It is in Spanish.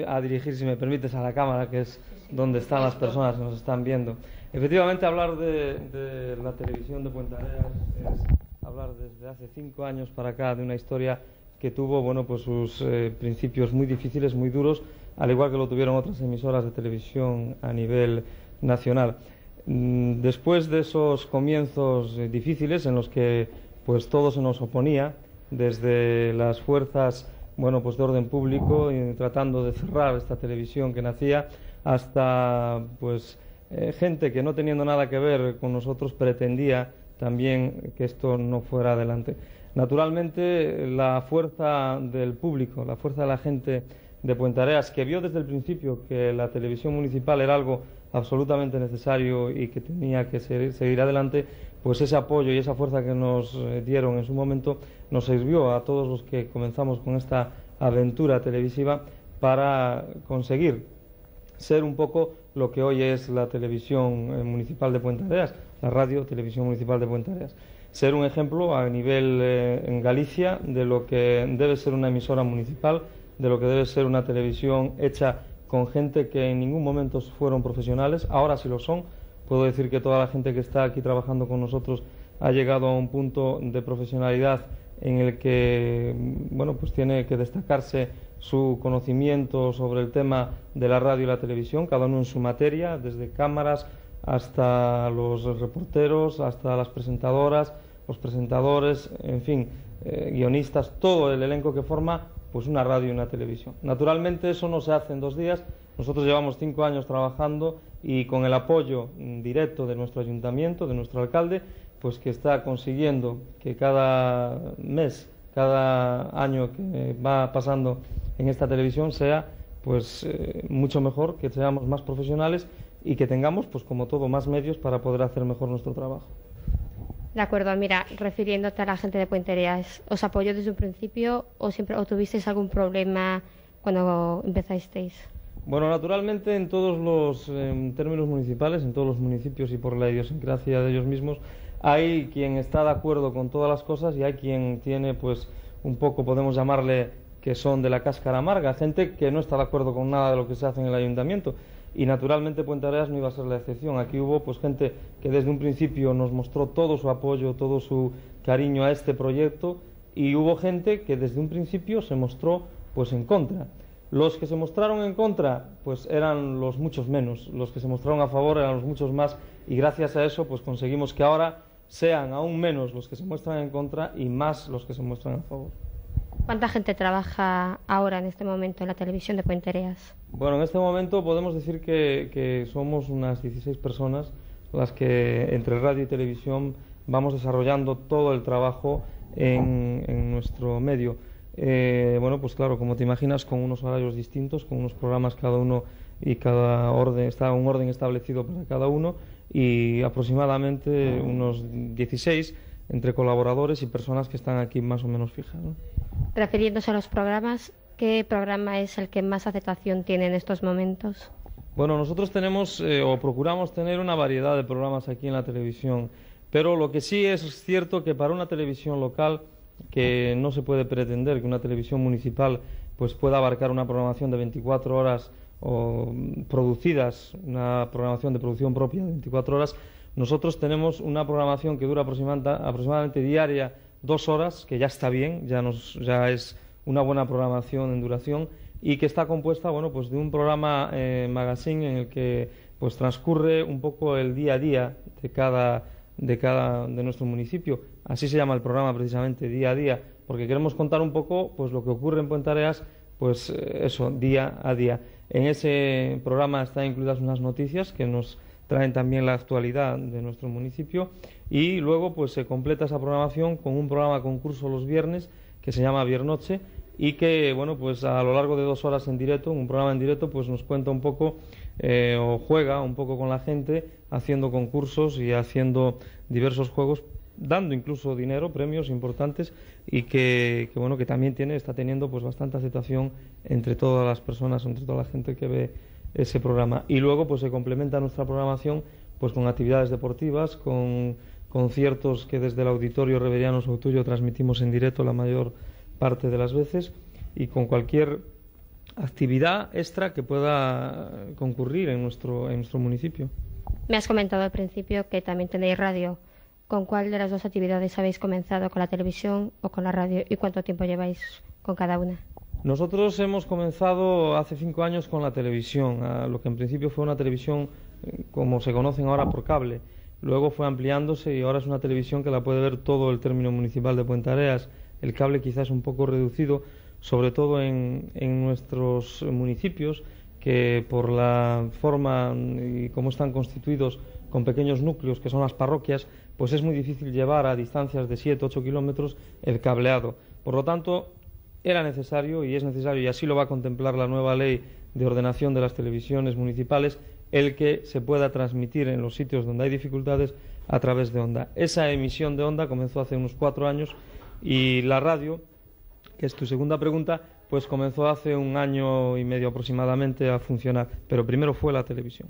A dirigir, si me permites, a la cámara, que es donde están las personas que nos están viendo. Efectivamente, hablar de la televisión de Puentareas es hablar desde hace 5 años para acá de una historia que tuvo, bueno, pues sus principios muy difíciles, muy duros, al igual que lo tuvieron otras emisoras de televisión a nivel nacional. Después de esos comienzos difíciles en los que pues todo se nos oponía, desde las fuerzas pues de orden público y tratando de cerrar esta televisión que nacía, hasta gente que no teniendo nada que ver con nosotros pretendía también que esto no fuera adelante. Naturalmente, la fuerza del público, la fuerza de la gente de Puentareas, que vio desde el principio que la televisión municipal era algo absolutamente necesario y que tenía que seguir adelante, pues ese apoyo y esa fuerza que nos dieron en su momento nos sirvió a todos los que comenzamos con esta aventura televisiva para conseguir ser un poco lo que hoy es la televisión municipal de Puentareas, la radio televisión municipal de Puentareas. Ser un ejemplo a nivel en Galicia de lo que debe ser una emisora municipal, de lo que debe ser una televisión hecha con gente que en ningún momento fueron profesionales, ahora sí lo son. Puedo decir que toda la gente que está aquí trabajando con nosotros ha llegado a un punto de profesionalidad en el que pues tiene que destacarse su conocimiento sobre el tema de la radio y la televisión, cada uno en su materia, desde cámaras hasta los reporteros, hasta las presentadoras, los presentadores, en fin, guionistas, todo el elenco que forma pues una radio y una televisión. Naturalmente eso no se hace en 2 días. Nosotros llevamos 5 años trabajando y con el apoyo directo de nuestro ayuntamiento, de nuestro alcalde, pues que está consiguiendo que cada mes, cada año que va pasando en esta televisión sea mucho mejor, que seamos más profesionales y que tengamos, pues como todo, más medios para poder hacer mejor nuestro trabajo. De acuerdo, mira, refiriéndote a la gente de Puentereas, ¿os apoyó desde un principio o tuvisteis algún problema cuando empezasteis? Bueno, naturalmente en todos los términos municipales, en todos los municipios y por la idiosincrasia de ellos mismos, hay quien está de acuerdo con todas las cosas y hay quien tiene un poco, podemos llamarle, que son de la cáscara amarga, gente que no está de acuerdo con nada de lo que se hace en el ayuntamiento. Y naturalmente Puentareas no iba a ser la excepción. Aquí hubo gente que desde un principio nos mostró todo su apoyo, todo su cariño a este proyecto, y hubo gente que desde un principio se mostró en contra. Los que se mostraron en contra eran los muchos menos, los que se mostraron a favor eran los muchos más, y gracias a eso conseguimos que ahora sean aún menos los que se muestran en contra y más los que se muestran a favor. ¿Cuánta gente trabaja ahora en este momento en la televisión de Puentereas? Bueno, en este momento podemos decir que somos unas 16 personas las que entre radio y televisión vamos desarrollando todo el trabajo en nuestro medio. Claro, como te imaginas, con unos horarios distintos, con unos programas cada uno y cada orden, está un orden establecido para cada uno, y aproximadamente unos 16 entre colaboradores y personas que están aquí más o menos fijas, ¿no? Refiriéndose a los programas, ¿qué programa es el que más aceptación tiene en estos momentos? Bueno, nosotros tenemos o procuramos tener una variedad de programas aquí en la televisión, pero lo que sí es cierto que para una televisión local, que no se puede pretender que una televisión municipal pueda abarcar una programación de 24 horas o producidas, una programación de producción propia de 24 horas, nosotros tenemos una programación que dura aproximadamente diaria 2 horas, que ya está bien, ya es una buena programación en duración, y que está compuesta de un programa magazine en el que transcurre un poco el día a día de nuestro municipio. Así se llama el programa, precisamente, día a día, porque queremos contar un poco lo que ocurre en Puentareas, eso, día a día. En ese programa están incluidas unas noticias que nos traen también la actualidad de nuestro municipio, y luego se completa esa programación con un programa concurso los viernes que se llama Viernoche, y que a lo largo de 2 horas en directo, un programa en directo, nos cuenta un poco o juega un poco con la gente, haciendo concursos y haciendo diversos juegos, dando incluso dinero, premios importantes, y que también está teniendo bastante aceptación entre todas las personas, entre toda la gente que ve ese programa. Y luego se complementa nuestra programación con actividades deportivas, con conciertos que desde el Auditorio Reveriano Soutuyo transmitimos en directo la mayor parte de las veces, y con cualquier actividad extra que pueda concurrir en nuestro municipio. Me has comentado al principio que también tenéis radio. ¿Con cuál de las dos actividades habéis comenzado? ¿Con la televisión o con la radio? ¿Y cuánto tiempo lleváis con cada una? Nosotros hemos comenzado hace 5 años con la televisión, lo que en principio fue una televisión como se conocen ahora por cable. Luego fue ampliándose y ahora es una televisión que la puede ver todo el término municipal de Puentareas. El cable quizás un poco reducido, sobre todo en nuestros municipios, que por la forma y cómo están constituidos con pequeños núcleos, que son las parroquias, pues es muy difícil llevar a distancias de 7-8 kilómetros el cableado. Por lo tanto, era necesario y es necesario, y así lo va a contemplar la nueva ley de ordenación de las televisiones municipales, el que se pueda transmitir en los sitios donde hay dificultades a través de onda. Esa emisión de onda comenzó hace unos 4 años y la radio, que es tu segunda pregunta, pues comenzó hace 1 año y medio aproximadamente a funcionar, pero primero fue la televisión.